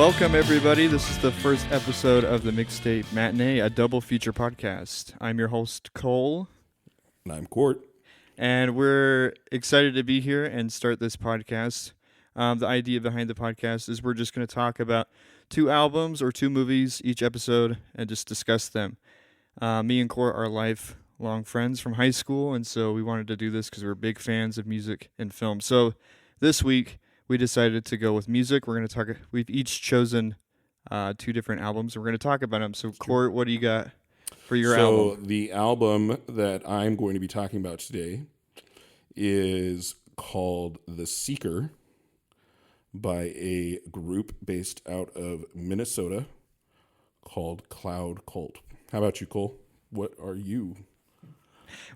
Welcome, everybody. This is the first episode of the Mixtape Matinee, a double feature podcast. I'm your host, Cole. And I'm Court. And we're excited to be here and start this podcast. The idea behind the podcast is we're just going to talk about 2 albums or 2 movies each episode and just discuss them. Me and Court are lifelong friends from high school, and so we wanted to do this because we're big fans of music and film. So this week, we decided to go with music. We're going to talk. We've each chosen 2 different albums. We're going to talk about them. So, Court, what do you got for your album? So, the album that I'm going to be talking about today is called The Seeker by a group based out of Minnesota called Cloud Cult. How about you, Cole? What are you?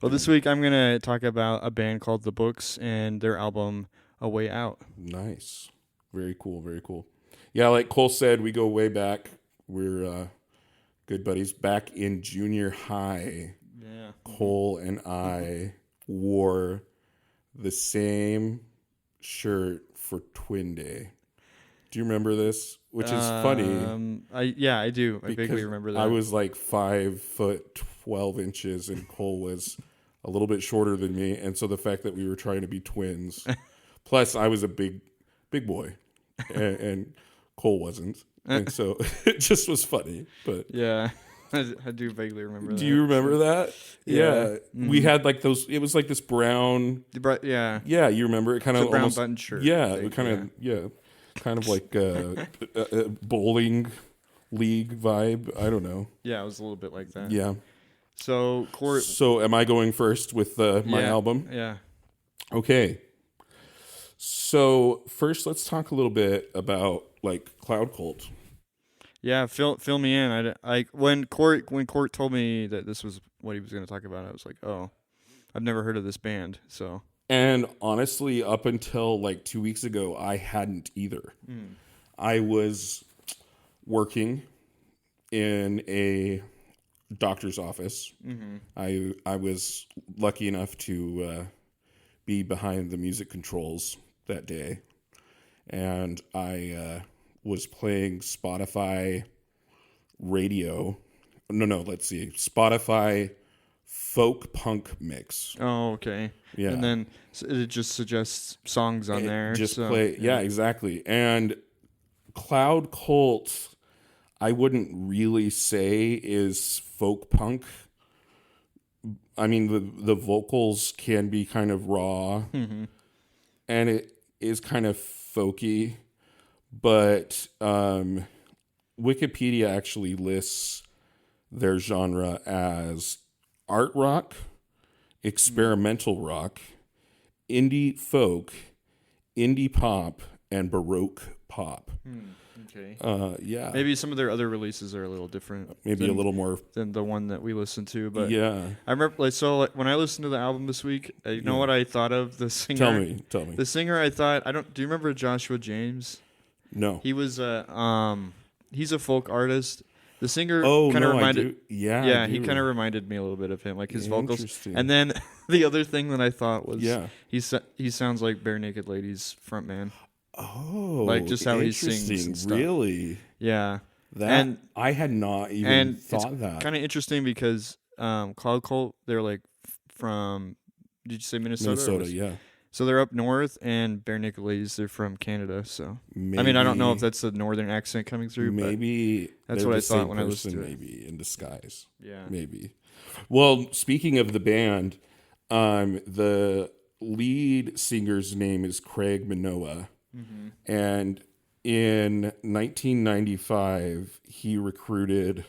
Well, this week I'm going to talk about a band called The Books and their album A Way Out. Nice. Very cool, very cool. Yeah, like Cole said, we go way back. We're good buddies. Back in junior high, Cole and I wore the same shirt for Twin Day. Do you remember this? Which is funny. I do. I vaguely remember that. I was like 5 foot 12 inches and Cole was a little bit shorter than me. And so the fact that we were trying to be twins... Plus, I was a big boy, and Cole wasn't, and so it just was funny. But yeah, I do vaguely remember that. Do you remember that? Yeah. Mm-hmm. We had like those. It was like this brown. Yeah, you remember it? Kind of brown almost button shirt. Yeah, it kind of like a bowling league vibe. I don't know. Yeah, it was a little bit like that. Yeah. So, Court. So, am I going first with my album? Yeah. Okay. So first, let's talk a little bit about like Cloud Cult. Yeah, fill me in. When Court told me that this was what he was going to talk about, I was like, oh, I've never heard of this band. So, and honestly, up until like 2 weeks ago, I hadn't either. I was working in a doctor's office. Mm-hmm. I was lucky enough to be behind the music controls that day, and I was playing Spotify radio. Let's see, Spotify folk punk mix. Oh, okay. Yeah, and then it just suggests songs on there. Just play, yeah, exactly. And Cloud Cult, I wouldn't really say is folk punk. I mean, the vocals can be kind of raw, and it is kind of folky, but Wikipedia actually lists their genre as art rock, experimental rock, indie folk, indie pop, and baroque pop. Okay. Yeah. Maybe some of their other releases are a little different. Maybe a little more than the one that we listened to. But yeah, I remember. When I listened to the album this week, you know what I thought of the singer? Tell me. The singer, I thought. Do you remember Joshua James? No. He was he's a folk artist. The singer kind of reminded. I do. Yeah. He kind of reminded me a little bit of him, like his vocals. And then the other thing that I thought was, he sounds like Bare Naked Ladies frontman. Oh, like just how he sings and stuff. Really? Yeah. And I had not even thought that. Kind of interesting because Cloud Cult, they're like from, did you say Minnesota? Minnesota, yeah. So they're up north, and Bare Naked Ladies, they're from Canada. So I mean, I don't know if that's the northern accent coming through. Maybe that's what I thought when I listened to it. Maybe in disguise. Yeah. Maybe. Well, speaking of the band, the lead singer's name is Craig Minowa. Mm-hmm. And in 1995, he recruited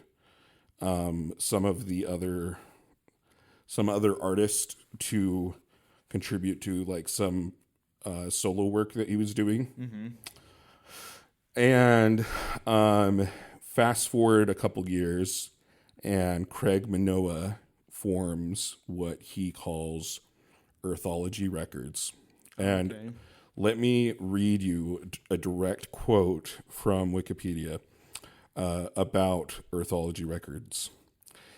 some other artists to contribute to like some solo work that he was doing. Mm-hmm. And fast forward a couple years, and Craig Minowa forms what he calls Earthology Records. And let me read you a direct quote from Wikipedia about Earthology Records.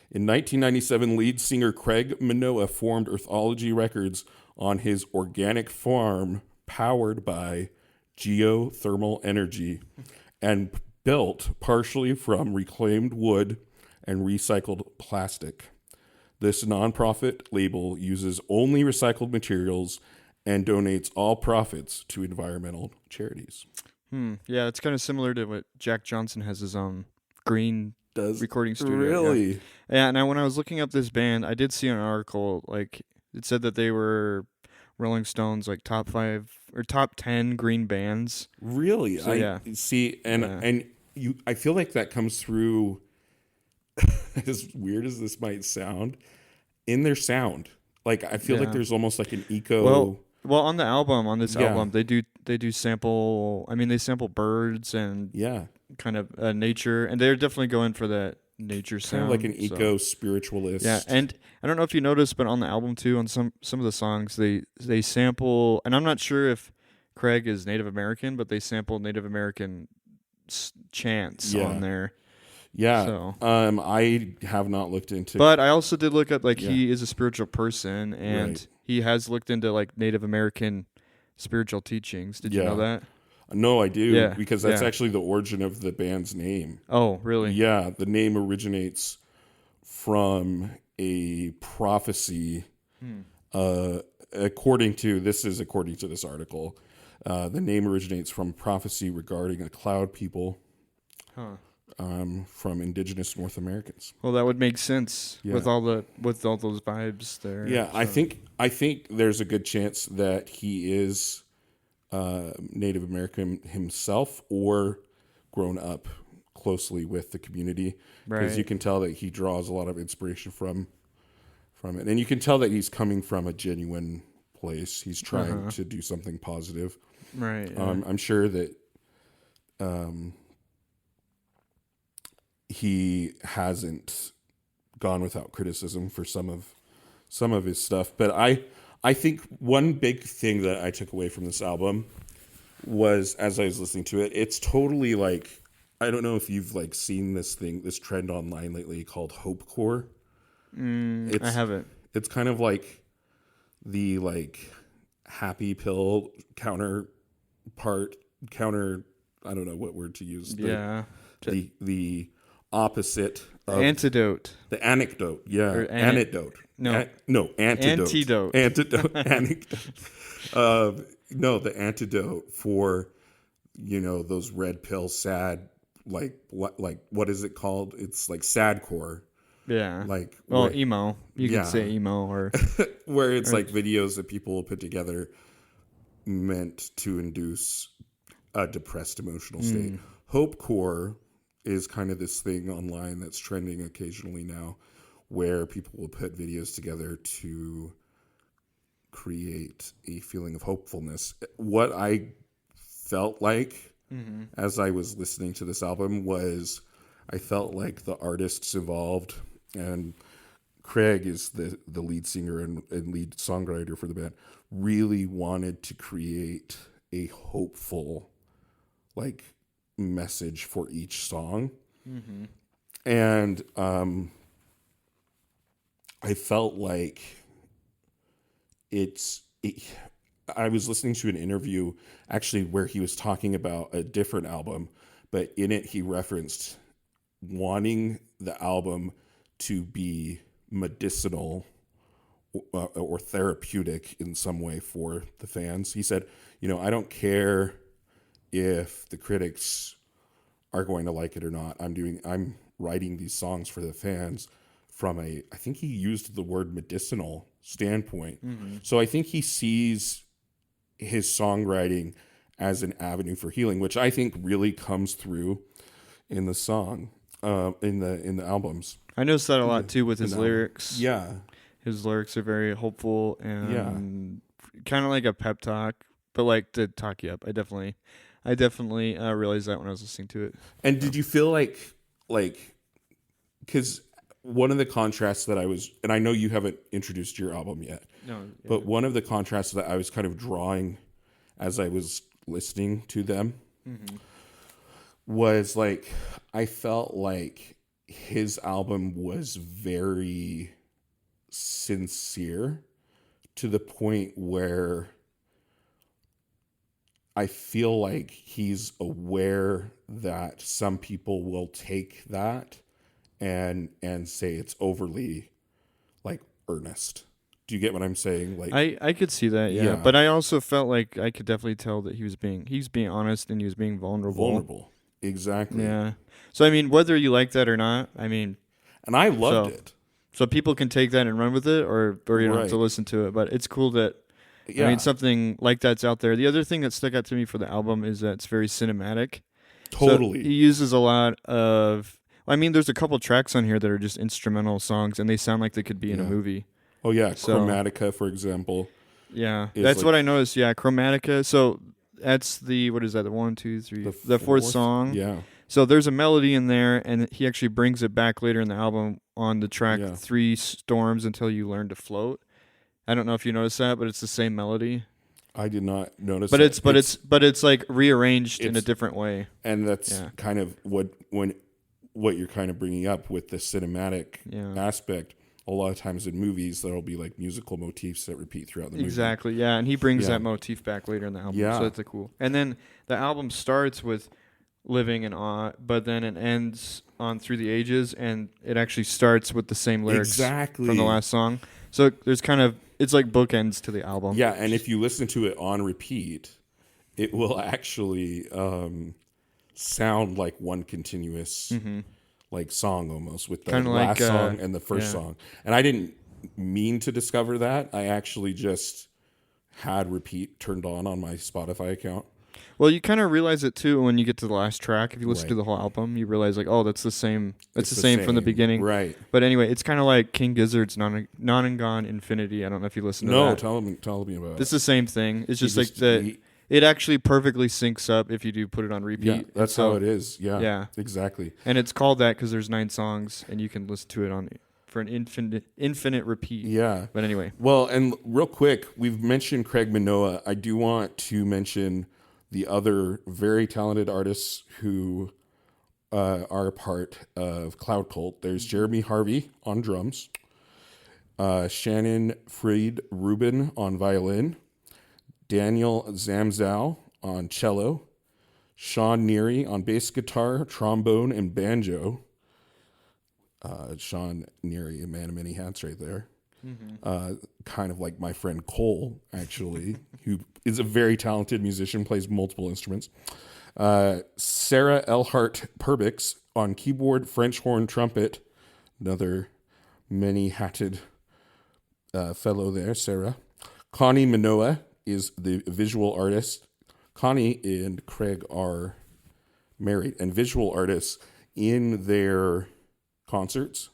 In 1997, lead singer Craig Minowa formed Earthology Records on his organic farm powered by geothermal energy and built partially from reclaimed wood and recycled plastic. This nonprofit label uses only recycled materials and donates all profits to environmental charities. Yeah, it's kind of similar to what Jack Johnson has his own green Does recording studio. really? Yeah, and when I was looking up this band, I did see an article like it said that they were Rolling Stones like top 5 or top 10 green bands. Really? So I yeah. see, and Yeah. and you. I feel like that comes through. As weird as this might sound, in their sound. Like I feel like Yeah. there's almost like an eco. Well, on this Yeah. album, they do sample. I mean, they sample birds and Yeah, kind of nature, and they're definitely going for that nature kind sound. of like an so. eco spiritualist. Yeah, and I don't know if you noticed, but on the album too, on some of the songs, they sample, and I'm not sure if Craig is Native American, but they sample Native American chants Yeah. on there. Yeah. So, I have not looked into. but I also did look up like Yeah. he is a spiritual person, and Right. he has looked into like Native American spiritual teachings. Did you know Yeah. that? No, I do, Yeah, because that's yeah. actually the origin of the band's name. Oh, really? Yeah, the name originates from a prophecy. According to this article, the name originates from prophecy regarding a cloud people Huh. from indigenous North Americans. Well, that would make sense Yeah. with all those vibes there. Yeah, I so. think there's a good chance that he is Native American himself or grown up closely with the community, because Right. you can tell that he draws a lot of inspiration from it, and you can tell that he's coming from a genuine place. He's trying to do something positive. Right. Yeah. I'm sure that he hasn't gone without criticism for some of his stuff, but I think one big thing that I took away from this album was, as I was listening to it, it's totally like, I don't know if you've like seen this trend online lately called hopecore. I haven't. It's kind of like the like happy pill counter. I don't know what word to use. The opposite of Antidote. the anecdote. Yeah, Or antidote. No. No, antidote. Antidote. Antidote. Anecdote. No, the antidote for those red pill sad, like what is it called? It's like sadcore. Yeah. Like Well, emo. You Yeah. could say emo or where it's like videos that people will put together meant to induce a depressed emotional state. Hopecore is kind of this thing online that's trending occasionally now, where people will put videos together to create a feeling of hopefulness. What I felt like as I was listening to this album was, I felt like the artists involved, and Craig is the lead singer and lead songwriter for the band, really wanted to create a hopeful like message for each song. And I felt like I was listening to an interview actually where he was talking about a different album, but in it he referenced wanting the album to be medicinal or therapeutic in some way for the fans. He said, I don't care if the critics are going to like it or not. I'm writing these songs for the fans from I think he used the word medicinal standpoint. So I think he sees his songwriting as an avenue for healing, which I think really comes through in the song, in the albums. I noticed that a lot too with his album. lyrics. Yeah. His lyrics are very hopeful and Yeah. kind of like a pep talk, but like to talk you up. I definitely realized that when I was listening to it. And did you feel like, because one of the contrasts that and I know you haven't introduced your album yet, No, but one of the contrasts that I was kind of drawing as I was listening to them was like, I felt like his album was very sincere to the point where I feel like he's aware that some people will take that and say it's overly like earnest. Do you get what I'm saying? Like, I could see that, yeah. yeah, But I also felt like I could definitely tell that he's being honest and he was being vulnerable. vulnerable. Exactly. Yeah. So I mean, whether you like that or not, I mean, And I loved so it. so people can take that and run with it, or you don't have to Right. listen to it. But it's cool that I mean Yeah. something like that's out there. The other thing that stuck out to me for the album is that it's very cinematic. So Totally. he uses a lot of. I mean, there's a couple tracks on here that are just instrumental songs, and they sound like they could be in a Yeah. movie. Oh yeah, So Chromatica, for example, yeah, is that's like what I noticed. Yeah, Chromatica. So that's the what is that? The one, two, three, the fourth song. Yeah. So there's a melody in there, and he actually brings it back later in the album on the track Yeah. Three Storms Until You Learn to Float. I don't know if you noticed that, but it's the same melody. I did not notice But that. it's like rearranged in a it's- different way. And that's Yeah. kind of what you're kind of bringing up with the cinematic Yeah. aspect. A lot of times in movies, there'll be like musical motifs that repeat throughout the movie. Exactly. Yeah, and he brings Yeah. that motif back later in the album. Yeah. So that's a cool. And then the album starts with Living in Awe, but then it ends on Through the Ages, and it actually starts with the same lyrics Exactly. from the last song. So there's kind of it's like bookends to the album. Yeah, and if you listen to it on repeat, it will actually sound like one continuous like song almost, with the Kinda last like, song and the first yeah. song. And I didn't mean to discover that. I actually just had repeat turned on my Spotify account. Well, you kind of realize it too when you get to the last track. If you listen Right. to the whole album, you realize like, oh, that's the same. It's It's the same from the beginning. Right. But anyway, it's kind of like King Gizzard's Non and Gone Infinity. I don't know if you listen to No, that. tell me about it. It's the same thing. It's just like he- it actually perfectly syncs up if you do put it on repeat. Yeah, that's So- how it is. Yeah. Yeah. Exactly. And it's called that because there's 9 songs and you can listen to it on for an infinite repeat. Yeah. But anyway, Well, and real quick, we've mentioned Craig Minoa. I do want to mention the other very talented artists who are a part of Cloud Cult. There's Jeremy Harvey on drums, Shannon Fried Rubin on violin, Daniel Zamzow on cello, Sean Neary on bass guitar, trombone, and banjo. Sean Neary, a man of many hats right there. Kind of like my friend Cole, actually, who is a very talented musician, plays multiple instruments. Sarah Elhart Perbix on keyboard, French horn, trumpet, another many-hatted fellow there, Sarah. Connie Minoa is the visual artist. Connie and Craig are married, and visual artists in their concerts.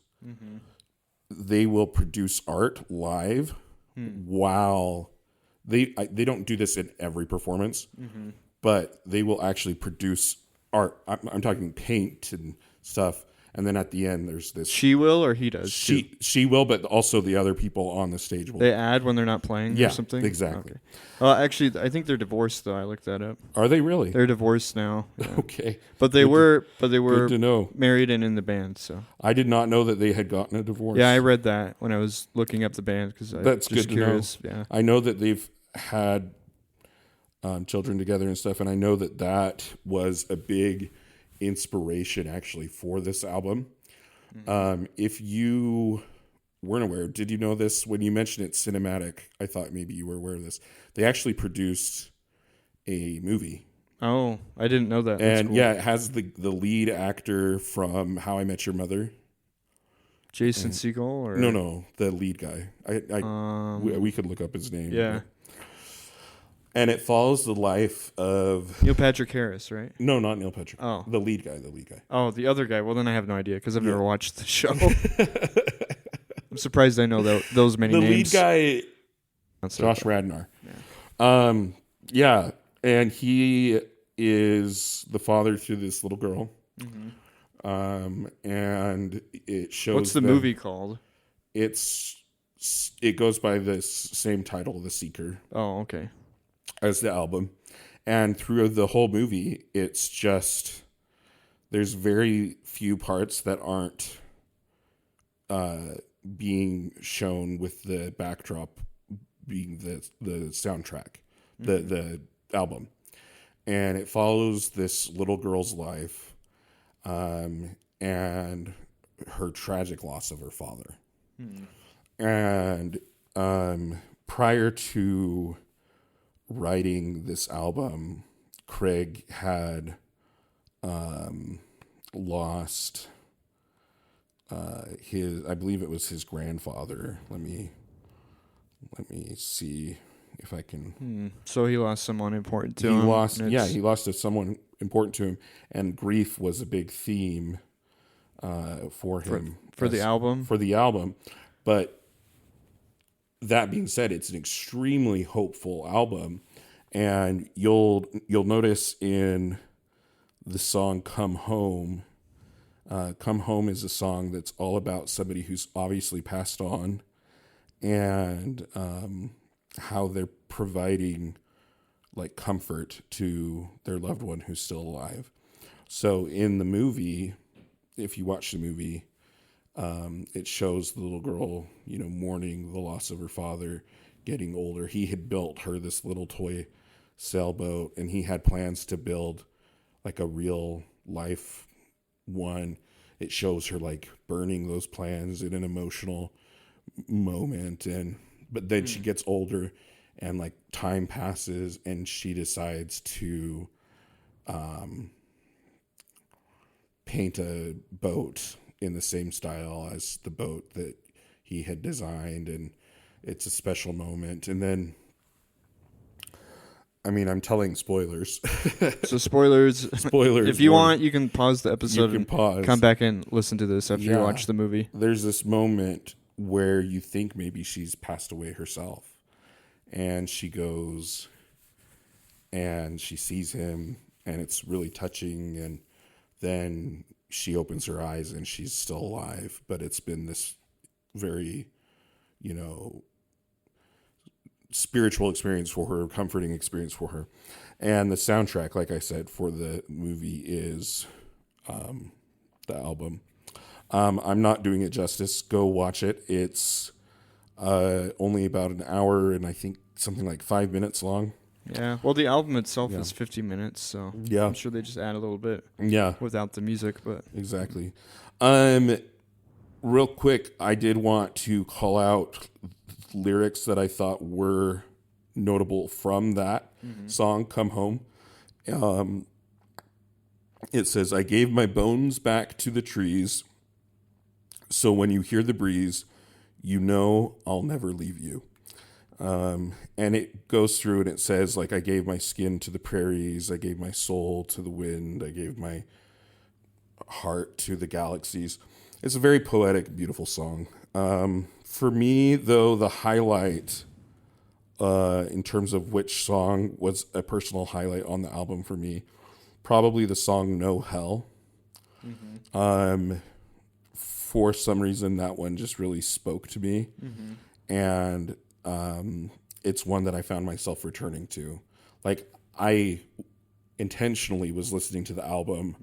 They will produce art live while they don't do this in every performance, but they will actually produce art. I'm talking paint and stuff, and then at the end there's this. she will or he does. too? She will, but also the other people on the stage will. They add when they're not playing Yeah, or something? exactly. Okay. Actually, I think they're divorced, though. I looked that up. Are they really? They're divorced now. Yeah. Okay, But they were good to know. married and in the band, so. I did not know that they had gotten a divorce. Yeah, I read that when I was looking up the band because I was That's just good to know. curious. Yeah. I know that they've had children together and stuff, and I know that that was a big inspiration actually for this album. If you weren't aware, did you know this? When you mentioned it cinematic, I thought maybe you were aware of this. They actually produced a movie. Oh, I didn't know that. That's And cool. yeah, it has the lead actor from How I Met Your Mother. Jason Segel or No, the lead guy. We could look up his name. yeah, And it follows the life of Neil Patrick Harris, right? no, not Neil Patrick. Oh. The lead guy. Oh, the other guy. Well, then I have no idea because I've never watched the show. I'm surprised I know those many The names. lead guy, That's Josh Radnor. Yeah, and he is the father to this little girl. And it shows. What's the them- movie called? It goes by this same title, The Seeker, Oh, okay. as the album. And through the whole movie, it's just there's very few parts that aren't being shown with the backdrop being the soundtrack, the album. and it follows this little girl's life, and her tragic loss of her father. And prior to writing this album, Craig had lost I believe it was his grandfather. Let me see if I can. So he lost someone important to He him. lost, yeah, he lost someone important to him, and grief was a big theme for him for the album. For the album, but that being said, it's an extremely hopeful album, and you'll notice in the song "Come Home." "Come Home" is a song that's all about somebody who's obviously passed on, and how they're providing like comfort to their loved one who's still alive. So in the movie, if you watch the movie, it shows the little girl, mourning the loss of her father, getting older. He had built her this little toy sailboat, and he had plans to build like a real life one. It shows her like burning those plans in an emotional moment, but then she gets older, and like time passes, and she decides to paint a boat in the same style as the boat that he had designed, and it's a special moment. And then, I mean, I'm telling spoilers. So spoilers. Spoilers. If you want, you can pause the episode You can pause. come back and listen to this after you watch the movie. There's this moment where you think maybe she's passed away herself, and she goes and she sees him, and it's really touching, and then she opens her eyes and she's still alive, but it's been this very, spiritual experience for her, comforting experience for her. And the soundtrack, like I said, for the movie is the album. I'm not doing it justice. Go watch it. It's only about an hour and I think something like 5 minutes long. Yeah. Well, the album itself is 50 minutes, so yeah, I'm sure they just add a little bit. Yeah. Without the music, but exactly. Real quick, I did want to call out lyrics that I thought were notable from that song, "Come Home." It says, "I gave my bones back to the trees, so when you hear the breeze, you know I'll never leave you." And it goes through and it says, like, "I gave my skin to the prairies, I gave my soul to the wind, I gave my heart to the galaxies." It's a very poetic, beautiful song. For me, though, the highlight in terms of which song was a personal highlight on the album for me, probably the song "No Hell." For some reason, that one just really spoke to me. And it's one that I found myself returning to. Like, I intentionally was listening to the album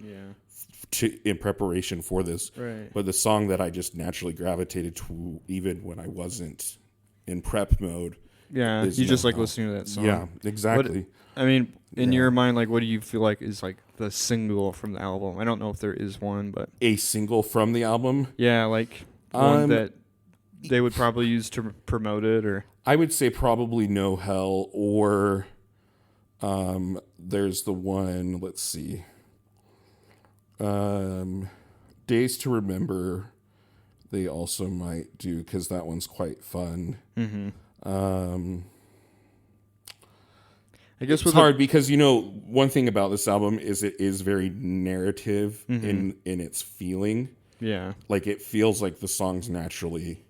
in preparation for this, but the song that I just naturally gravitated to, even when I wasn't in prep mode, you just like listening to that song. Yeah, exactly. In your mind, like, what do you feel like is like the single from the album? I don't know if there is one, but a single from the album. Yeah, like one that they would probably use to promote it, or I would say probably "No Hell," or there's the one. Let's see. "Days to Remember," they also might do, because that one's quite fun. I guess it's hard because, one thing about this album is it is very narrative in its feeling. Yeah. Like, it feels like the songs naturally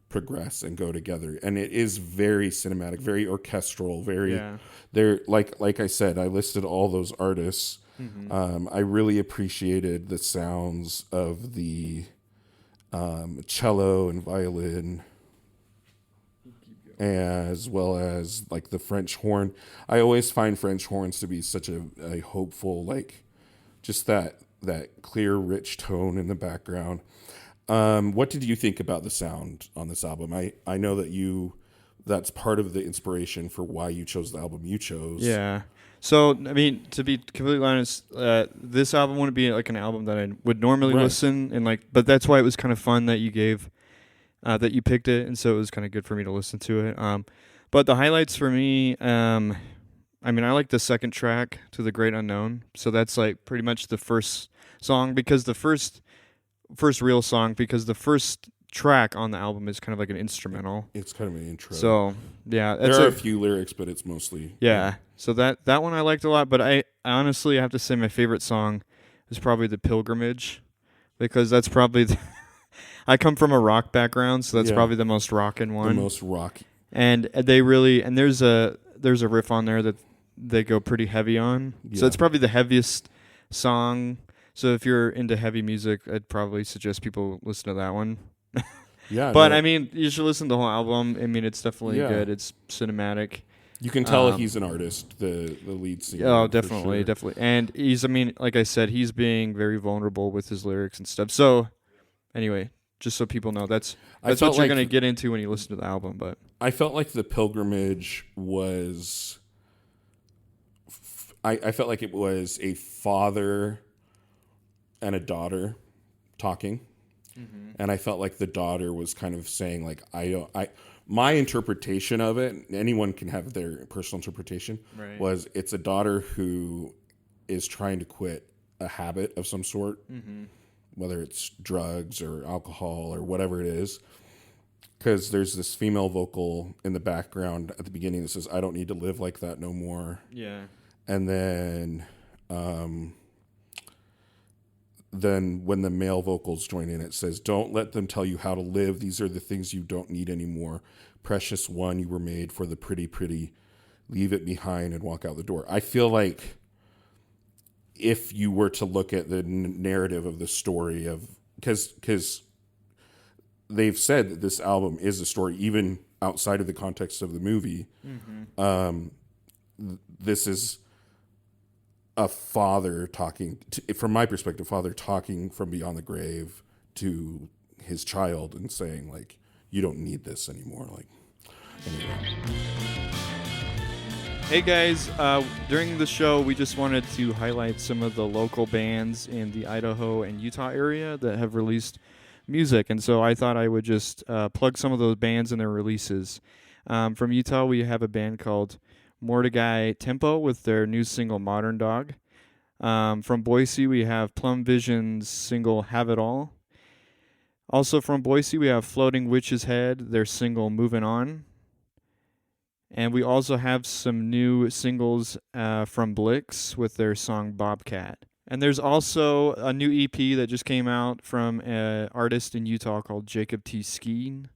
progress and go together. And it is very cinematic, very orchestral, they're like I said, I listed all those artists. I really appreciated the sounds of the cello and violin, as well as like the French horn. I always find French horns to be such a hopeful, like, just that clear, rich tone in the background. What did you think about the sound on this album? I know that that's part of the inspiration for why you chose the album you chose. Yeah. So, I mean, to be completely honest, this album wouldn't be like an album that I would normally Right. listen and like, but that's why it was kind of fun that you gave, that you picked it, and so it was kind of good for me to listen to it. But the highlights for me, I mean, I like the second track to The Great Unknown. So that's like pretty much the first song because the first real song because the first track on the album is kind of like an instrumental. It's kind of an intro. So, yeah, there that's are a few lyrics, but it's mostly yeah. So that one I liked a lot, but I honestly have to say my favorite song is probably The Pilgrimage because that's probably I come from a rock background, so that's Yeah. probably the most rockin' the one. most rock. And they really and there's a riff on there that they go pretty heavy on. So Yeah. it's probably the heaviest song. So if you're into heavy music, I'd probably suggest people listen to that one. Yeah, But no, I mean, you should listen to the whole album. I mean, it's definitely Yeah. good. It's cinematic. you can tell um, he's an artist. The lead singer. Oh, for definitely, sure. definitely. And he's, I mean, like I said, he's being very vulnerable with his lyrics and stuff. So, anyway, just so people know, that's I what felt you're like gonna get into when you listen to the album. But I felt like the pilgrimage was. I felt like it was a father and a daughter talking, and I felt like the daughter was kind of saying like my interpretation of it. Anyone can have their personal interpretation. Right. Was it's a daughter who is trying to quit a habit of some sort, whether it's drugs or alcohol or whatever it is. Because there's this female vocal in the background at the beginning that says, "I don't need to live like that no more." yeah, And then when the male vocals join in, it says, "Don't let them tell you how to live. These are the things you don't need anymore. Precious one, you were made for the pretty, pretty. Leave it behind and walk out the door." I feel like if you were to look at the narrative of the story of, because they've said that this album is a story, even outside of the context of the movie. This is a father talking, from my perspective, father talking from beyond the grave to his child and saying, like, you don't need this anymore. Like, anyway. Hey guys, during the show, we just wanted to highlight some of the local bands in the Idaho and Utah area that have released music, and so I thought I would just plug some of those bands and their releases. From Utah, we have a band called Mordecai Tempo with their new single Modern Dog. From Boise, we have Plum Vision's single Have It All. Also from Boise, we have Floating Witch's Head, their single Moving On. And we also have some new singles from Blix with their song Bobcat. And there's also a new EP that just came out from an artist in Utah called Jacob T. Skeen.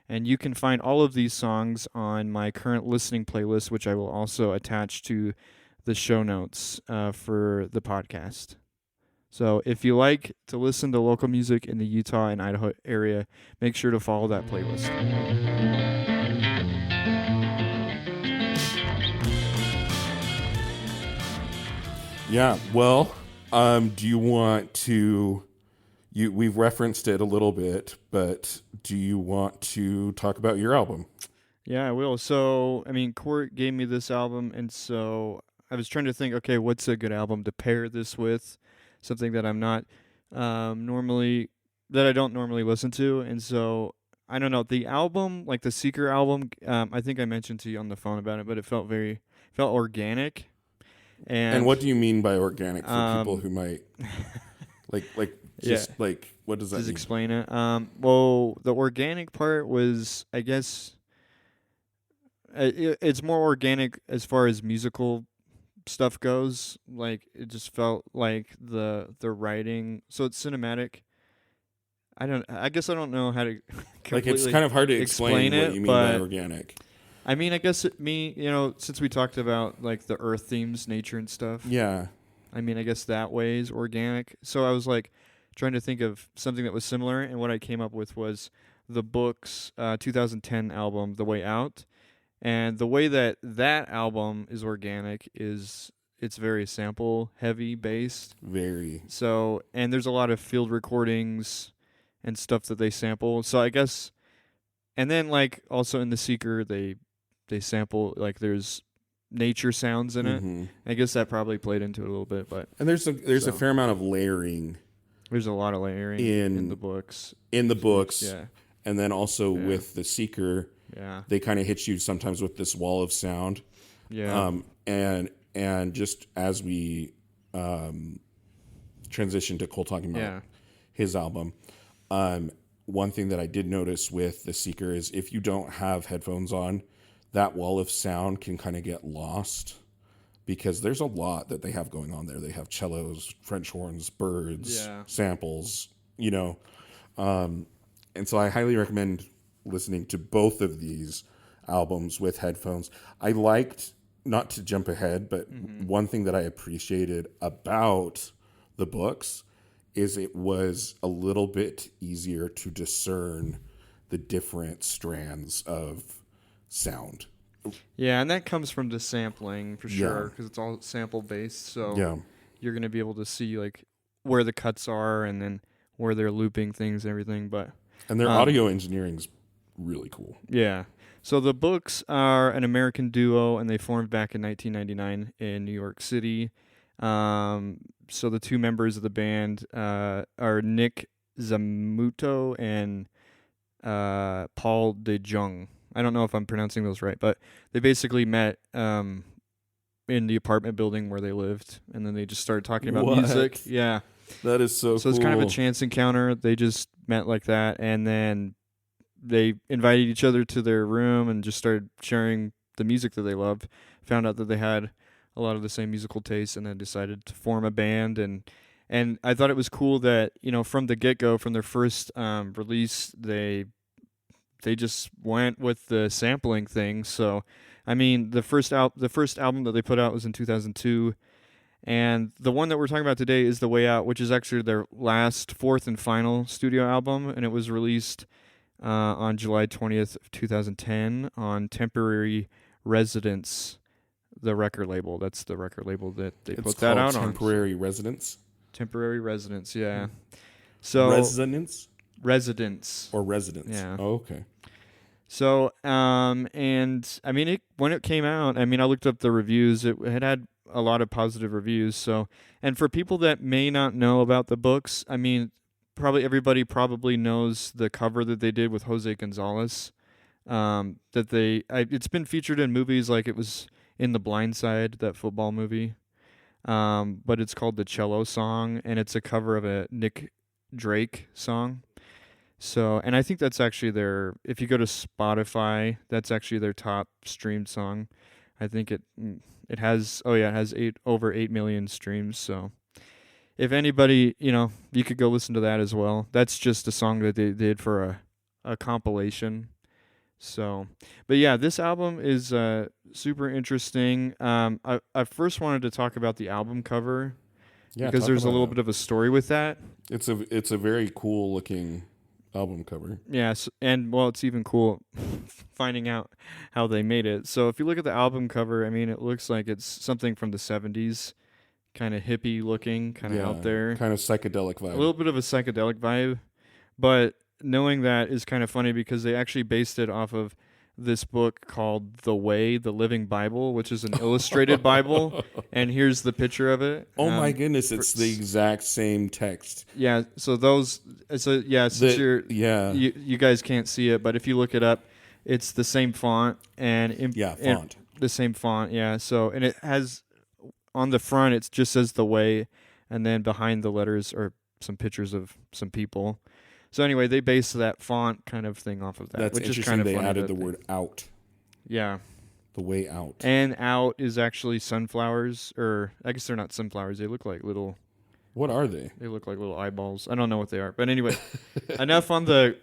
And you can find all of these songs on my current listening playlist, which I will also attach to the show notes for the podcast. So if you like to listen to local music in the Utah and Idaho area, make sure to follow that playlist. Yeah. Well, do you want to? We've referenced it a little bit, but do you want to talk about your album? Yeah, I will. So, I mean, Court gave me this album, and so I was trying to think, okay, what's a good album to pair this with? Something that I'm not normally, that I don't normally listen to. And so, I don't know. The album, like the Seeker album, I think I mentioned to you on the phone about it, but it felt organic. And what do you mean by organic for people Um, who might like yeah, just like what does that just mean? explain it. Well, the organic part was, I guess, it's more organic as far as musical stuff goes. Like it just felt like the writing. So it's cinematic. I guess I don't know how to Like it's completely kind of hard to explain explain what it, you mean by but organic. I mean, I guess since we talked about like the earth themes, nature and stuff. Yeah. I mean, I guess that way is organic. So I was like trying to think of something that was similar, and what I came up with was the Book's 2010 album, The Way Out. And the way that that album is organic is it's very sample heavy based. Very. So, and there's a lot of field recordings and stuff that they sample. So I guess, and then like also in the Seeker they sample like there's nature sounds in it. I guess that probably played into it a little bit, but And there's a fair amount of layering there's a lot of layering in the books. Yeah. And then also with the Seeker, they kind of hit you sometimes with this wall of sound. Yeah. And just as we transition to Cole talking about his album, one thing that I did notice with the Seeker is if you don't have headphones on, that wall of sound can kind of get lost because there's a lot that they have going on there. They have cellos, French horns, birds, samples, and so I highly recommend listening to both of these albums with headphones. I liked, not to jump ahead, but one thing that I appreciated about the books is it was a little bit easier to discern the different strands of sound. Yeah, and that comes from the sampling for sure, because it's all sample based. So you're going to be able to see like where the cuts are and then where they're looping things and everything. And their audio engineering's really cool. Yeah. So the books are an American duo, and they formed back in 1999 in New York City. So the two members of the band are Nick Zamuto and Paul DeJong. I don't know if I'm pronouncing those right, but they basically met in the apartment building where they lived, and then they just started talking about music. Yeah. That is so cool. So it's kind of a chance encounter. They just met like that, and then they invited each other to their room and just started sharing the music that they loved. Found out that they had a lot of the same musical tastes, and then decided to form a band. And I thought it was cool that, from the get-go, from their first release, they just went with the sampling thing. So, I mean, the first album that they put out was in 2002. And the one that we're talking about today is The Way Out, which is actually their last, fourth, and final studio album. And it was released on July 20th of 2010 on Temporary Residence, the record label. That's the record label that they put that out on. Temporary Residence? Temporary Residence, yeah. So Resonance? Residence. Or Residence. Yeah. Oh, okay. So, and I mean, when it came out, I mean, I looked up the reviews. It had a lot of positive reviews. So, and for people that may not know about the books, I mean, everybody knows the cover that they did with Jose Gonzalez. It's been featured in movies, like it was in The Blind Side, that football movie. But it's called The Cello Song, and it's a cover of a Nick Drake song. So, and I think that's actually if you go to Spotify, that's actually their top streamed song. I think it has over 8 million streams. So if anybody, you could go listen to that as well. That's just a song that they did for a compilation. So, but yeah, this album is super interesting. I first wanted to talk about the album cover because there's a little bit of a story with that. It's a very cool looking album cover. Yes, and it's even cool finding out how they made it. So if you look at the album cover, I mean, it looks like it's something from the 70s, kind of hippie looking, kind of out there. Kind of psychedelic vibe. A little bit of a psychedelic vibe, but knowing that is kind of funny because they actually based it off of this book called The Way, the Living Bible, which is an illustrated Bible, and here's the picture of it. Oh my goodness, it's the exact same text. Yeah, so you guys can't see it, but if you look it up, it's the same font font. The same font, yeah. So, and it has on the front, it just says The Way, and then behind the letters are some pictures of some people. So anyway, they based that font kind of thing off of that. That's which interesting. Is kind of they funny added the word out. Yeah. The way out. And out is actually sunflowers, or I guess they're not sunflowers. They look like little... What are they? They look like little eyeballs. I don't know what they are. But anyway, enough on the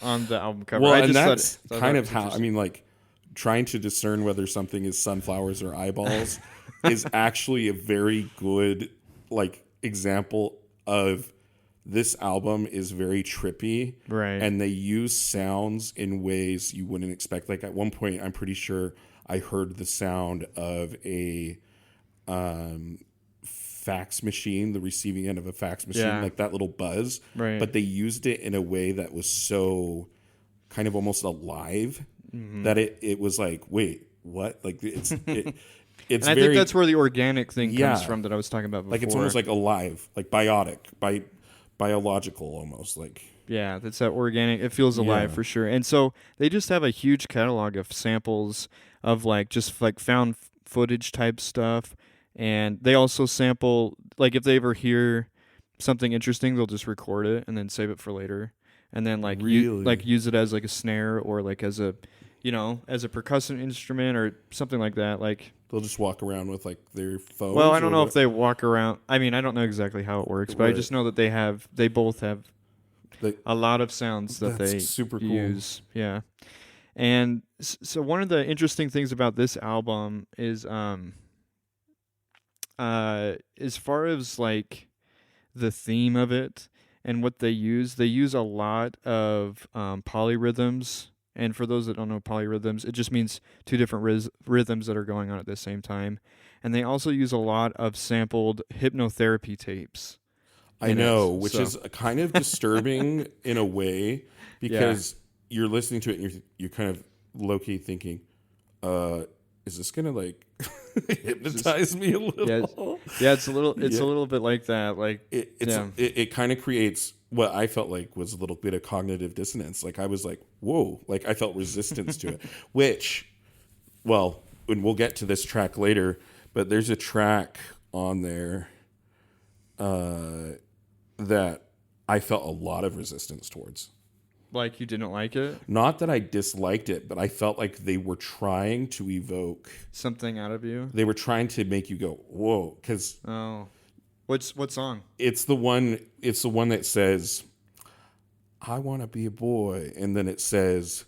album cover. Well, and that's kind of how... I mean, like, trying to discern whether something is sunflowers or eyeballs is actually a very good, like, example of... This album is very trippy, right? And they use sounds in ways you wouldn't expect. Like at one point, I'm pretty sure I heard the sound of a fax machine, the receiving end of a fax machine, like that little buzz. Right. But they used it in a way that was so kind of almost alive that it was like, wait, what? Like it's And I think very that's where the organic thing comes yeah, from that I was talking about before. like it's almost like alive, like biotic, biological almost like Yeah, that's that organic. It feels alive yeah, for sure. And so they just have a huge catalog of samples of like just like found footage type stuff. And they also sample like if they ever hear something interesting, they'll just record it and then save it for later. And then like really. use it as like a snare or like as a as a percussion instrument or something like that. Like They'll just walk around with like their well, I phones don't or know if what. they walk around. I mean, I don't know exactly how it works, but I Right. just know that they both have Like a lot of sounds that that's they super cool. use. Yeah. And so one of the interesting things about this album is as far as like the theme of it and what they use a lot of polyrhythms. And for those that don't know polyrhythms, it just means two different rhythms that are going on at the same time. And they also use a lot of sampled hypnotherapy tapes I in it. know, which So is kind of disturbing in a way yeah, because you're listening to it and you're kind of low key thinking, uh, is this gonna like it's just hypnotize me a yeah, little? yeah. It's Yeah, a little bit like that. Like yeah, it kind of creates what I felt like was a little bit of cognitive dissonance. Like I was like, whoa, like I felt resistance to it, which, well, and we'll get to this track later, but there's a track on there that I felt a lot of resistance towards. like you didn't like it. Not that I disliked it, but I felt like they were trying to evoke, Something out of you. they were trying to make you go, whoa, because Oh, what song? it's the one that says, I want to be a boy. And then it says,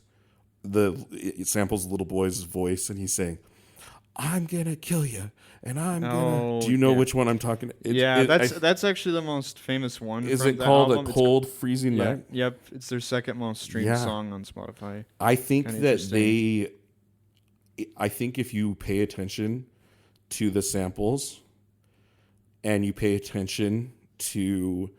it samples the little boy's voice and he's saying, I'm going to kill you. And I'm going to, do Oh you know yeah, which one I'm talking? yeah. That's actually the most famous one Is from it the called A album. Cold Freezing Yeah, Night? yep. It's their second most streamed Yeah. song on Spotify. I think Kind of that interesting. I think if you pay attention to the samples and you pay attention to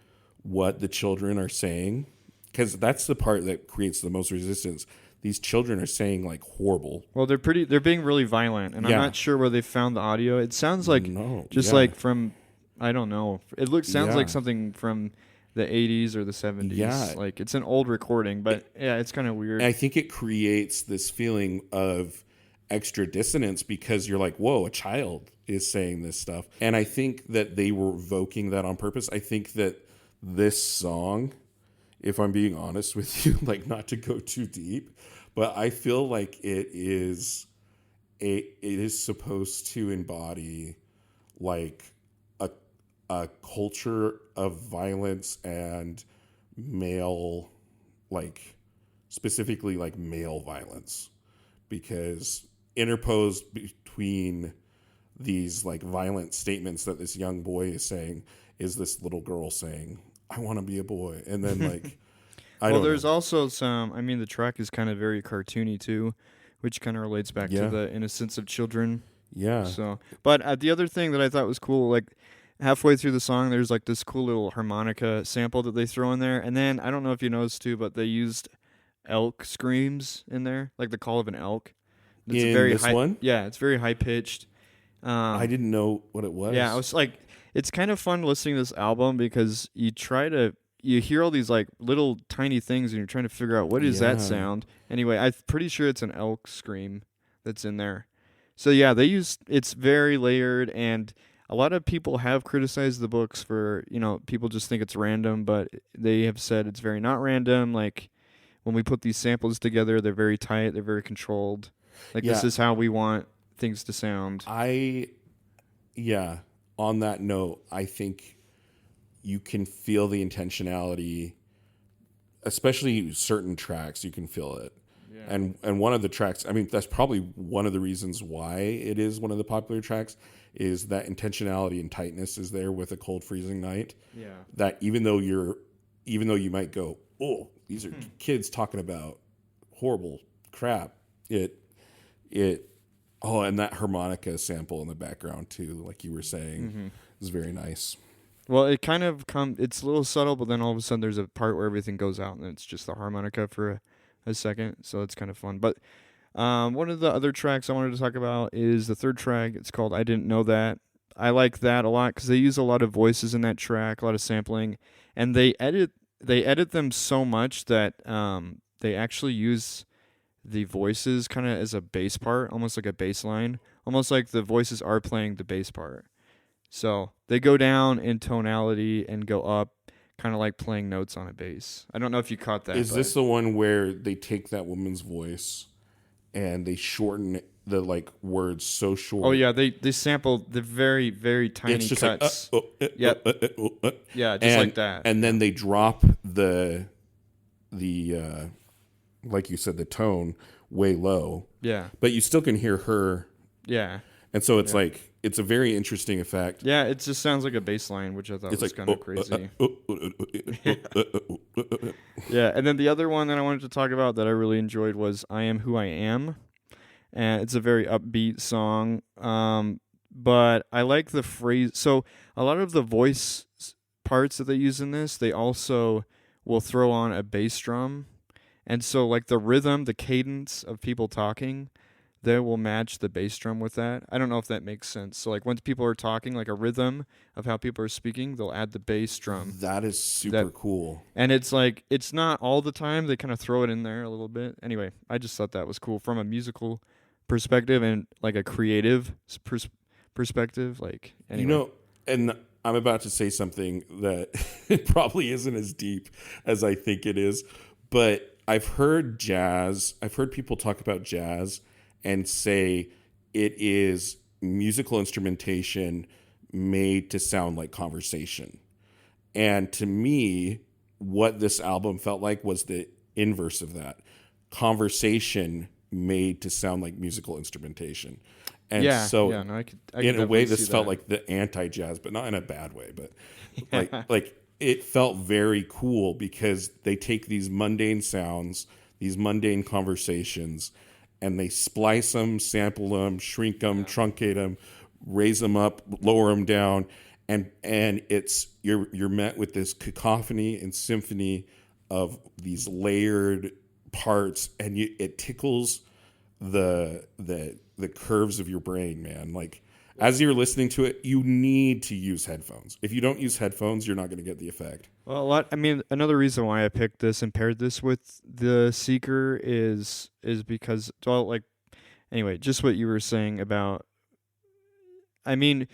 what the children are saying, because that's the part that creates the most resistance. These children are saying like horrible. Well, they're being really violent, and I'm Yeah. not sure where they found the audio. It sounds like No. just Yeah. like from, I don't know. Sounds Yeah. like something from the 80s or the 70s. Yeah. Like it's an old recording, but yeah, it's kind of weird. And I think it creates this feeling of extra dissonance because you're like, whoa, a child is saying this stuff. And I think that they were evoking that on purpose. I think that this song, if I'm being honest with you, like not to go too deep, but I feel like it is supposed to embody like a culture of violence and male, like specifically like male violence, because interposed between these like violent statements that this young boy is saying is this little girl saying, I want to be a boy. And then like, I Well, don't there's know. also some. I mean, the track is kind of very cartoony too, which kind of relates back to Yeah. the innocence of children. Yeah. So, but the other thing that I thought was cool, like halfway through the song, there's like this cool little harmonica sample that they throw in there, and then I don't know if you noticed too, but they used elk screams in there, like the call of an elk. It's In very this high. one, Yeah, it's very high pitched. I Um, didn't know what it yeah, I was. was like, it's kind of fun listening to this album because you hear all these like little tiny things and you're trying to figure out what is that Yeah. sound. Anyway, I'm pretty sure it's an elk scream that's in there. So yeah, it's very layered, and a lot of people have criticized the books for, people just think it's random, but they have said it's very not random. Like when we put these samples together, they're very tight, they're very controlled. Like this Yeah. is how we want things to sound. I, yeah. On that note, I think you can feel the intentionality, especially certain tracks, you can feel it. Yeah. And one of the tracks, I mean, that's probably one of the reasons why it is one of the popular tracks, is that intentionality and tightness is there with A Cold Freezing Night. Yeah. That even though you might go, oh, these are kids talking about horrible crap, oh, and that harmonica sample in the background too, like you were saying, is very nice. Well, it kind of it's a little subtle, but then all of a sudden there's a part where everything goes out and it's just the harmonica for a second. So it's kind of fun. But One of the other tracks I wanted to talk about is the third track. It's called "I Didn't Know That." I like that a lot because they use a lot of voices in that track, a lot of sampling, and they edit them so much that they actually use the voices kind of as a bass part, almost like a bass line, almost like the voices are playing the bass part. So they go down in tonality and go up, kind of like playing notes on a bass. I don't know if you caught that, Is but this the one where they take that woman's voice and they shorten the like words so oh short? yeah, they sample the very very It's tiny just cuts. Yep, yeah, just and like that. and Yeah, then they drop the like you said, the tone way low, yeah, but you still can hear her, yeah, and so it's yeah. like it's a very interesting effect. Yeah, it just sounds like a bass line, which I thought It's was like kind of crazy. uh, Yeah, and then the other one that I wanted to talk about that I really enjoyed was "I Am Who I Am," and it's a very upbeat song. But I like the phrase. So a lot of the voice parts that they use in this, they also will throw on a bass drum, and so like the rhythm, the cadence of people talking, they will match the bass drum with that. I don't know if that makes sense. So like when people are talking, like a rhythm of how people are speaking, they'll add the bass drum. that is That super cool. and it's like it's not all the time. They kind of throw it in there a little bit. Anyway, I just thought that was cool from a musical perspective and like a creative perspective. Like You anyway, know, and I'm about to say something that it probably isn't as deep as I think it is, but I've heard people talk about jazz and say it is musical instrumentation made to sound like conversation. And to me, what this album felt like was the inverse of that. Conversation made to sound like musical instrumentation. And yeah, so yeah. No, I could in a way definitely see this felt that. like the anti-jazz, but not in a bad way, but like it felt very cool because they take these mundane sounds, these mundane conversations, and they splice them, sample them, shrink them, Yeah, truncate them, raise them up, lower them down, and it's you're met with this cacophony and symphony of these layered parts, and it tickles the curves of your brain, man. Like as you're listening to it, you need to use headphones. If you don't use headphones, you're not going to get the effect. well, a lot. I mean, another reason why I picked this and paired this with the Seeker is because well, like anyway, just what you were saying about. I mean,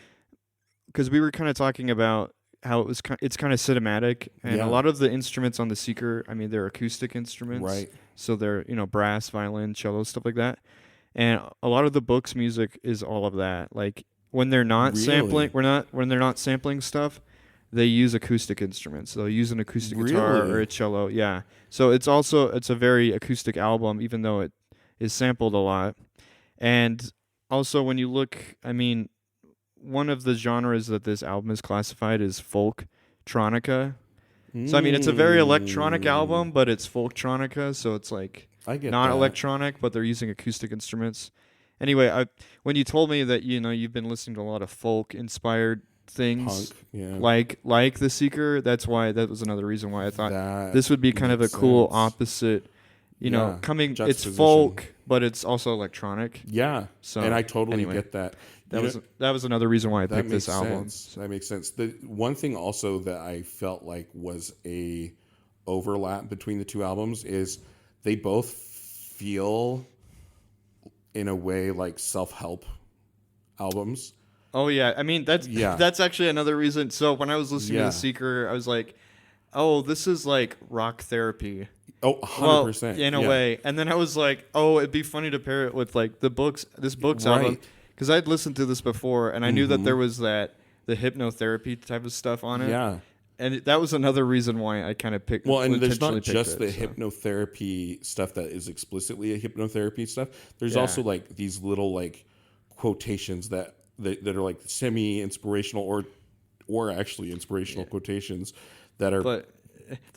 because we were kind of talking about how it's kind of cinematic, and a Yeah, lot of the instruments on the Seeker, I mean, they're acoustic instruments, right. so they're brass, violin, cello, stuff like that, and a lot of the book's music is all of that. Like when they're not sampling, Really, when they're not sampling stuff, they use acoustic instruments. So they'll use an acoustic guitar or a really, cello. Yeah, so it's a very acoustic album, even though it is sampled a lot, and also when you look, I mean one of the genres that this album is classified is folk tronica. So I mean, it's a very electronic mm, album, but it's folktronica, so it's like I get not that. electronic, but they're using acoustic instruments. Anyway, I when you told me that you've been listening to a lot of folk inspired Punk, things yeah, like The Seeker, that was another reason why I thought that this would be kind of a makes cool sense. opposite, Yeah, coming it's juxtaposition. folk, but it's also electronic. Yeah, and So I totally anyway, get that. that You know, was that was another reason why I that picked this makes album. sense. So That makes sense. The one thing also that I felt like was a overlap between the two albums is they both feel in a way like self-help albums. oh yeah, I mean that's Yeah. that's actually another reason. So when I was listening to The Yeah. Seeker, I was like, "Oh, this is like rock therapy." Oh, Well, 100%. in a Yeah. way. And then I was like, "Oh, it'd be funny to pair it with like this books album Right. because I'd listened to this before and I knew that there Mhm. was the hypnotherapy type of stuff on it." Yeah. And that was another reason why I kind of Well, and there's intentionally not picked just it. the So. hypnotherapy stuff that is explicitly a hypnotherapy stuff. There's Yeah. also like these little like quotations that are like semi-inspirational or actually inspirational Yeah. quotations that are But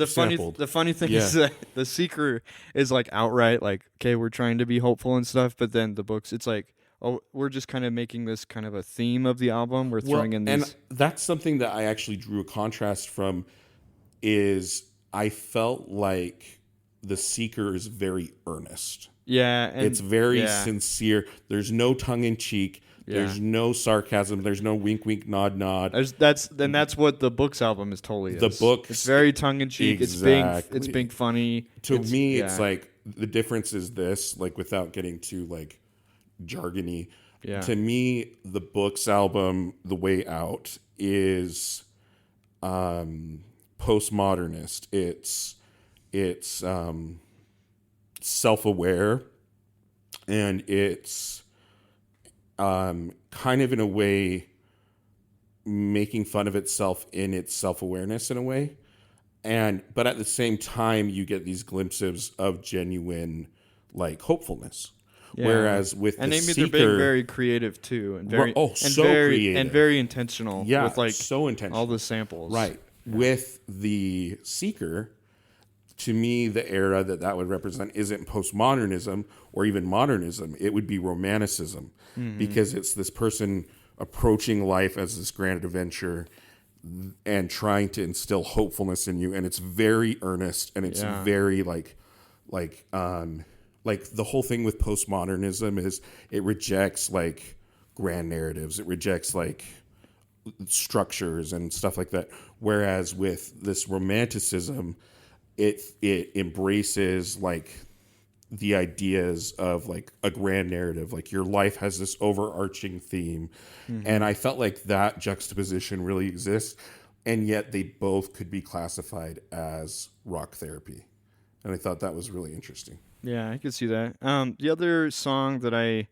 sampled. the funny thing Yeah. is that the Seeker is like outright like, okay, we're trying to be hopeful and stuff, but then the books, it's like, oh, we're just kind of making this kind of a theme of the album. We're Well, throwing in and these. that's something that I actually drew a contrast from is I felt like the Seeker is very earnest. Yeah, and It's very yeah, sincere. There's no tongue in cheek. yeah. There's no sarcasm. There's no wink, wink, nod, nod. That's what the Books album is totally The is. It's books, very tongue in cheek. It's exactly. being funny. To me, it's yeah, like the difference is this, like without getting too like jargony. yeah, To me, the Books album, The Way Out, is postmodernist. It's self-aware, and it's kind of in a way making fun of itself in its self-awareness in a way. But at the same time you get these glimpses of genuine like hopefulness. yeah. Whereas with And the maybe they're being Seeker, very creative too, and so creative. very intentional. Yeah, with like so intentional. all the samples. Right. With the Seeker, to me, the era that would represent isn't postmodernism or even modernism. It would be romanticism, because it's this person approaching life as this grand adventure and trying to instill hopefulness in you. And it's very earnest, and it's very like the whole thing with postmodernism is it rejects like grand narratives. It rejects like structures and stuff like that. Whereas with this romanticism, it embraces like the ideas of like a grand narrative, like your life has this overarching theme. And I felt like that juxtaposition really exists, and yet they both could be classified as rock therapy. And I thought that was really interesting. Yeah, I could see that. The other song that I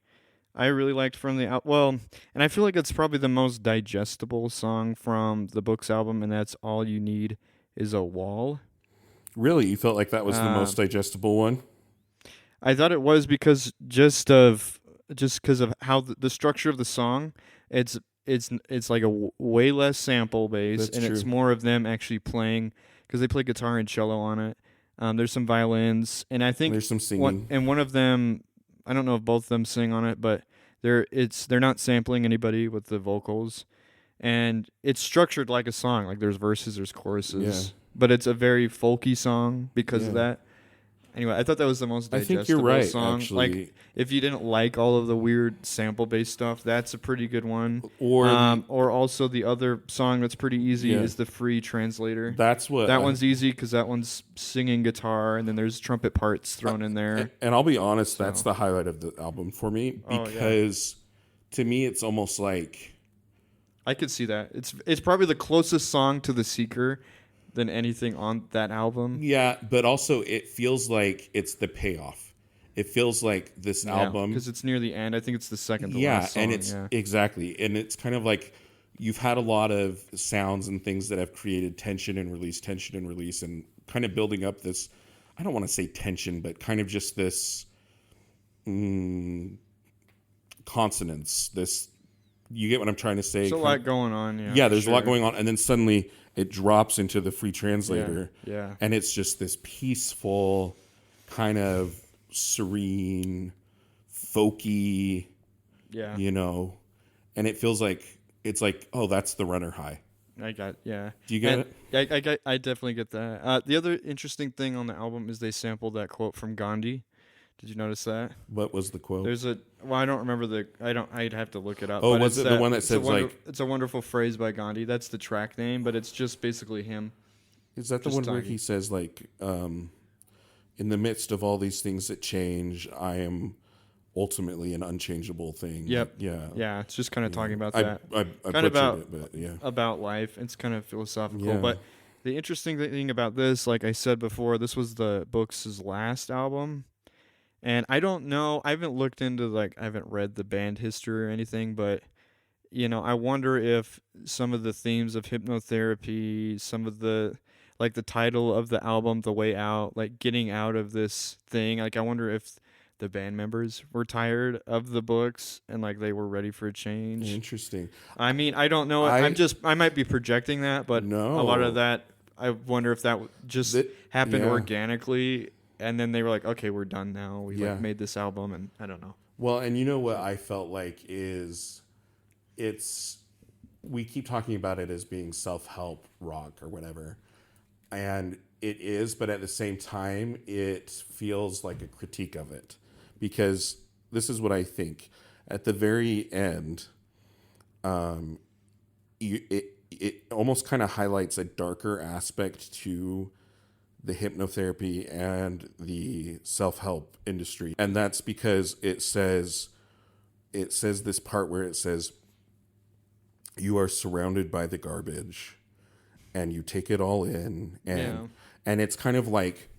really liked from the well, and I feel like it's probably the most digestible song from the Books album, and that's "All You Need Is a Wall." Really, you felt like that was the most digestible one? I thought it was because just because of how the structure of the song, it's like a way less sample base, That's and it's true. more of them actually playing, because they play guitar and cello on it. There's some violins, and I think There's some singing. one of them, I don't know if both of them sing on it, but they're not sampling anybody with the vocals, and it's structured like a song. Like there's verses, there's choruses, but it's a very folky song because of Yeah. that. Anyway, I thought that was the most I digestible think you're right, song. actually. Like, if you didn't like all of the weird sample-based stuff, that's a pretty good one. Or Or also the other song that's pretty easy Yeah. is the Free Translator. that's what That one's easy because that one's singing guitar, and then there's trumpet parts thrown in there. and I'll be honest, that's the highlight of the album for me, Oh, yeah. because to me it's almost like I could see that. It's probably the closest song to The Seeker than anything on that album. yeah, but also it feels like it's the payoff. It feels like this album, because it's near the end. I think it's the second to yeah, last song. and it's exactly, and it's kind of like you've had a lot of sounds and things that have created tension and release, and kind of building up this. I don't want to say tension, but kind of just this consonance. This, you get what I'm trying to say? There's a lot going on. Yeah, Yeah, there's a lot going on, and then suddenly it drops into the Free Translator, Yeah. and it's just this peaceful, kind of serene, folky, Yeah. and it feels like it's like, oh, that's the Runner High. Yeah. Do you get it? I definitely get that. The other interesting thing on the album is they sampled that quote from Gandhi. Did you notice that? What was the quote? I don't remember I'd have to look it up. Oh, but was it's it the one that says it's a wonderful phrase by Gandhi. That's the track name, but it's just basically him. Is that the just one where talking. he says like, in the midst of all these things that change, I am ultimately an unchangeable thing. Yep. Yeah. Yeah, it's just kind of talking about I that. butchered Kind of about it, but yeah. about life. It's kind of philosophical, Yeah. but the interesting thing about this, like I said before, this was the Books' last album. And I don't know, I haven't looked into I haven't read the band history or anything, but I wonder if some of the themes of hypnotherapy, some of the the title of the album, The Way Out, like getting out of this thing, I wonder if the band members were tired of the books and they were ready for a change. Interesting. I mean, I don't know. I might be projecting that, but No. a lot of that, I wonder if that just happened yeah. organically, and then they were like, okay, we're done now. We Yeah. made this album, and I don't know. Well, and you know what I felt like is we keep talking about it as being self-help rock or whatever. And it is, but at the same time, it feels like a critique of it, because this is what I think. At the very end, it almost kind of highlights a darker aspect to the hypnotherapy and the self-help industry, and that's because it says this part where it says you are surrounded by the garbage and you take it all in, and it's kind of like,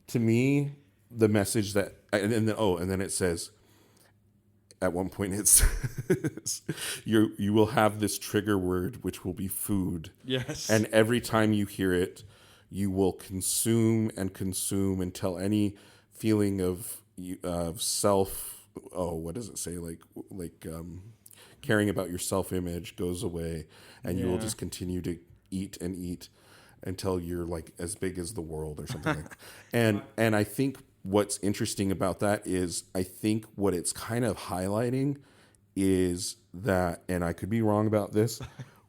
to me, the message that, and then it says at one point it says you will have this trigger word which will be food. Yes. And every time you hear it, you will consume and consume until any feeling of self, what does it say, caring about your self-image goes away, and you will just continue to eat and eat until you're like as big as the world or something like that. And I think what's interesting about that is, I think what it's kind of highlighting is that, and I could be wrong about this,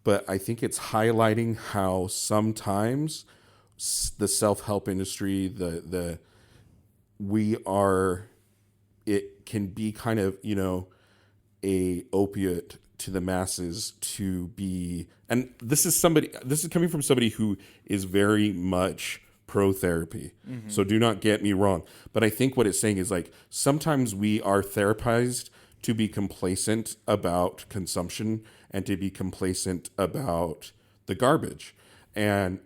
but I think it's highlighting how sometimes the self-help industry, it can be kind of, a opiate to the masses to be, and this is coming from somebody who is very much pro therapy. Mm-hmm. So do not get me wrong. But I think what it's saying is, like, sometimes we are therapized to be complacent about consumption and to be complacent about the garbage. And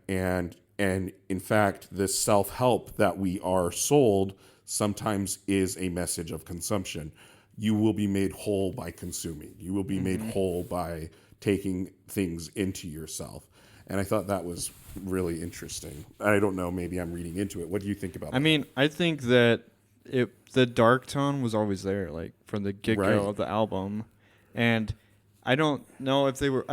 in fact, the self-help that we are sold sometimes is a message of consumption. You will be made whole by consuming. You will be made whole by taking things into yourself. And I thought that was really interesting. I don't know, maybe I'm reading into it. What do you think about that? I mean, I think that the dark tone was always there, like from the get-go of the album. And I don't know if they were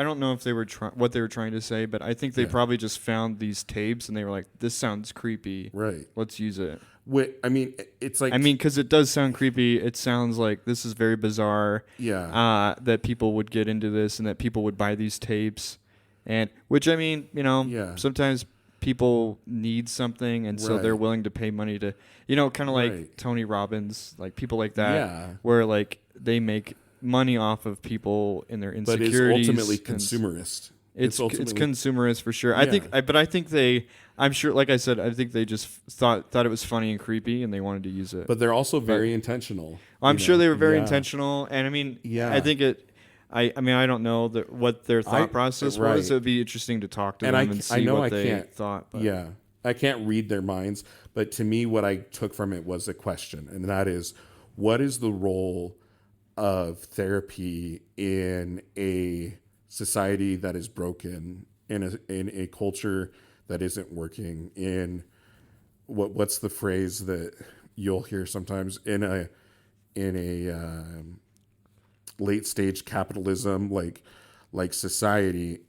what they were trying to say, but I think they probably just found these tapes and they were like, this sounds creepy. Right. Let's use it. It's like, because it does sound creepy. It sounds like this is very bizarre. Yeah. That people would get into this and that people would buy these tapes, and which sometimes people need something, and so they're willing to pay money to, kind of like Tony Robbins, like people like that, where like they make money off of people in their insecurities. But it's ultimately consumerist. It's consumerist for sure. Yeah. I'm sure, like I said, I think they just thought it was funny and creepy, and they wanted to use it. But they're also very intentional. I'm sure they were very intentional, and I think it. I don't know what their thought process was. It would be interesting to talk to them and see what they thought. But. Yeah, I can't read their minds, but to me, what I took from it was a question, and that is, what is the role of therapy in a society that is broken, in a culture that isn't working, in what's the phrase that you'll hear sometimes, in a late stage capitalism like society.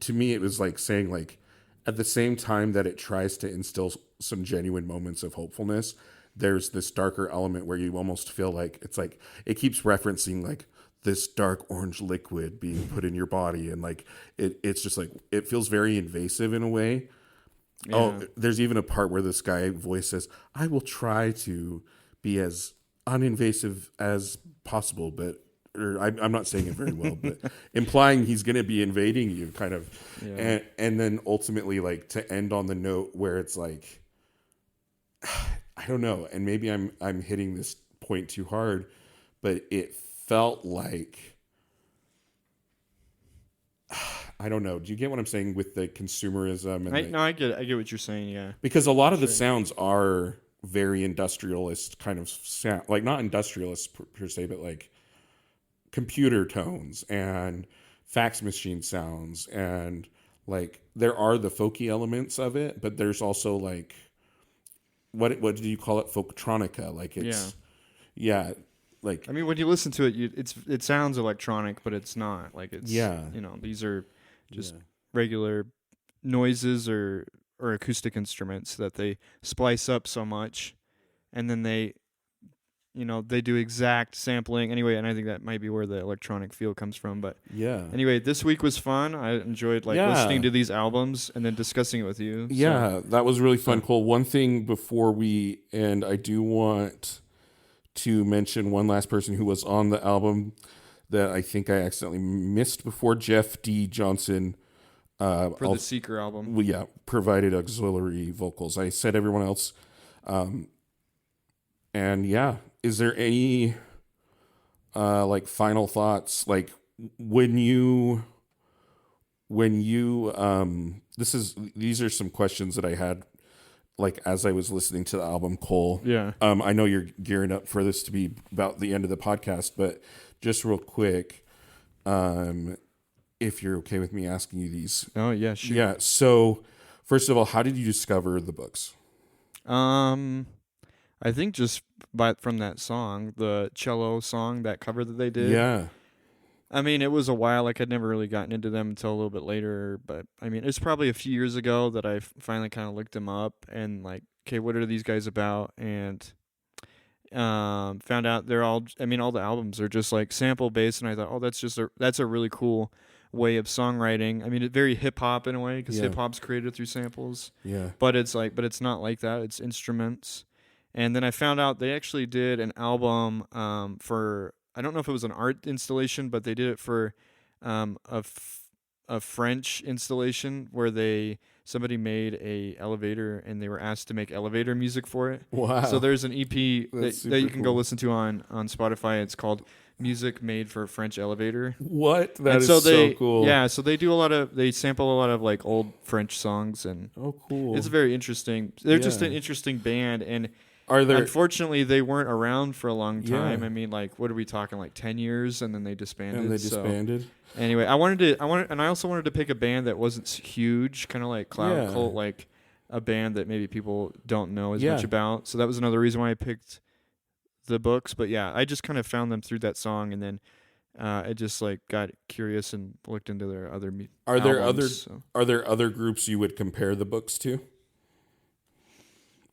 To me, it was like saying, like, at the same time that it tries to instill some genuine moments of hopefulness, there's this darker element where you almost feel like it's like it keeps referencing like this dark orange liquid being put in your body, and like it's just like it feels very invasive in a way. Yeah. Oh, there's even a part where this guy voice says, "I will try to be as uninvasive as possible," but I'm not saying it very well, but implying he's going to be invading you, kind of. Yeah. And then ultimately, like, to end on the note where it's like, I don't know, and maybe I'm hitting this point too hard, but it felt like, I don't know. Do you get what I'm saying with the consumerism? And I get what you're saying. Yeah, because a lot of the sounds are very industrialist kind of sound, like not industrialist per se, but like computer tones and fax machine sounds, and like there are the folky elements of it, but there's also like what do you call it, folktronica? Like it's like, when you listen to it, it sounds electronic, but it's not. Like it's these are just regular noises or acoustic instruments that they splice up so much, and then they they do exact sampling anyway, and I think that might be where the electronic feel comes from. But Yeah. anyway, this week was fun. I enjoyed listening to these albums and then discussing it with you. Yeah, that was really fun, Cole. One thing before we end, I do want to mention one last person who was on the album that I think I accidentally missed before. Jeff D. Johnson. For the Seeker album. Well, yeah, provided auxiliary vocals. I said everyone else. And yeah, is there any final thoughts? Like these are some questions that I had as I was listening to the album, Cole. Yeah. I know you're gearing up for this to be about the end of the podcast, but just real quick, if you're okay with me asking you these. Oh yeah, sure. Yeah. So first of all, how did you discover the books? I think just from that song, the cello song, that cover that they did. Yeah. I mean, it was a while. I'd never really gotten into them until a little bit later. But I mean, it's probably a few years ago that I finally kind of looked them up and okay, what are these guys about? And found out they're all. I mean, all the albums are just sample based, and I thought, oh, that's a really cool way of songwriting. I mean, it's very hip hop in a way because hip hop's created through samples. Yeah. But it's not like that. It's instruments. And then I found out they actually did an album for, I don't know if it was an art installation, but they did it for a French installation where somebody made a elevator and they were asked to make elevator music for it. Wow. So there's an EP that you can go cool. listen to on Spotify. It's called Music Made for a French Elevator. What? That is so cool. Yeah, so they sample a lot of old French songs, and oh, cool. It's very interesting. They're just an interesting band, and unfortunately, they weren't around for a long time. Yeah. I mean, what are we talking? 10 years, and then they disbanded. And Anyway, I also wanted to pick a band that wasn't huge, kind of like Cloud Cult, a band that maybe people don't know as much about. So that was another reason why I picked the books. But yeah, I just kind of found them through that song, and then I just got curious and looked into their other albums. Are there other groups you would compare the books to?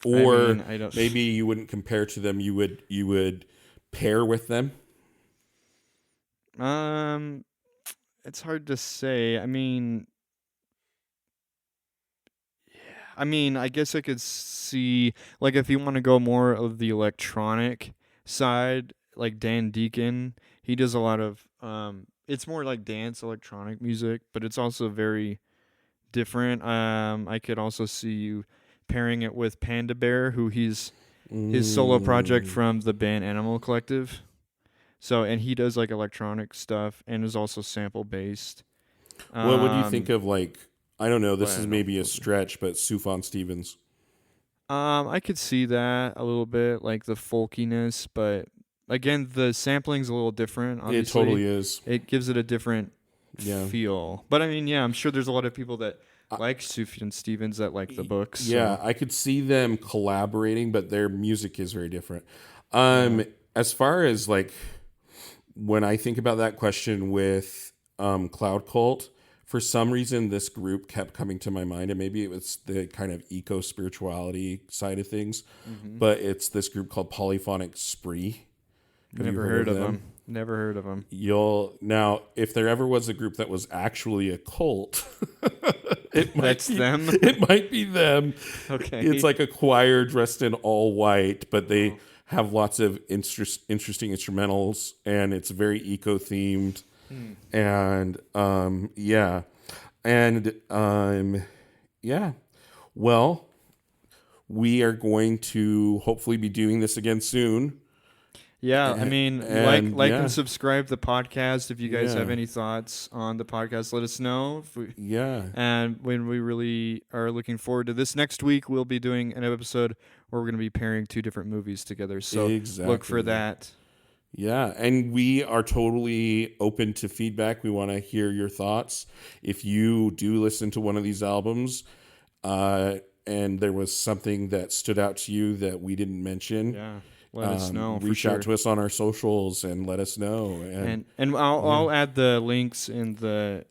Or maybe you wouldn't compare to them. You would pair with them. It's hard to say. I mean, I guess I could see if you want to go more of the electronic side, like Dan Deacon. He does a lot of it's more dance electronic music, but it's also very different. I could also see you pairing it with Panda Bear, who his solo project from the band Animal Collective. So, and he does electronic stuff and is also sample based. What would you think of I don't know, this is maybe a stretch, but Sufjan Stevens? I could see that a little bit, the folkiness, but again, the sampling's a little different, obviously. It totally is. It gives it a different feel. But I mean, I'm sure there's a lot of people that like Sufjan Stevens that like the books. Yeah, I could see them collaborating, but their music is very different. As far as when I think about that question with Cloud Cult, for some reason this group kept coming to my mind, and maybe it was the kind of eco-spirituality side of things, but it's this group called Polyphonic Spree. Never heard of them. Never heard of them. Now, if there ever was a group that was actually a cult, that's them. It might be them. Okay, it's like a choir dressed in all white, but they have lots of interesting instrumentals, and it's very eco-themed. And well, we are going to hopefully be doing this again soon. Yeah, I mean, and subscribe to the podcast. If you guys have any thoughts on the podcast, let us know. And when we really are looking forward to this next week, we'll be doing an episode where we're going to be pairing two different movies together. So look for that. Yeah, and we are totally open to feedback. We want to hear your thoughts. If you do listen to one of these albums, and there was something that stood out to you that we didn't mention, let us know. Reach out to us on our socials and let us know. And I'll add the links in the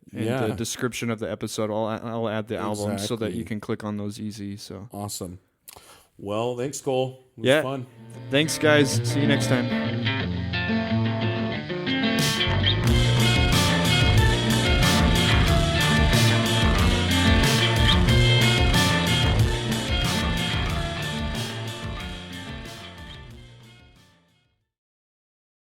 description of the episode. I'll add the albums so that you can click on those easy. So awesome. Well, thanks, Cole. It was fun. Thanks, guys. See you next time.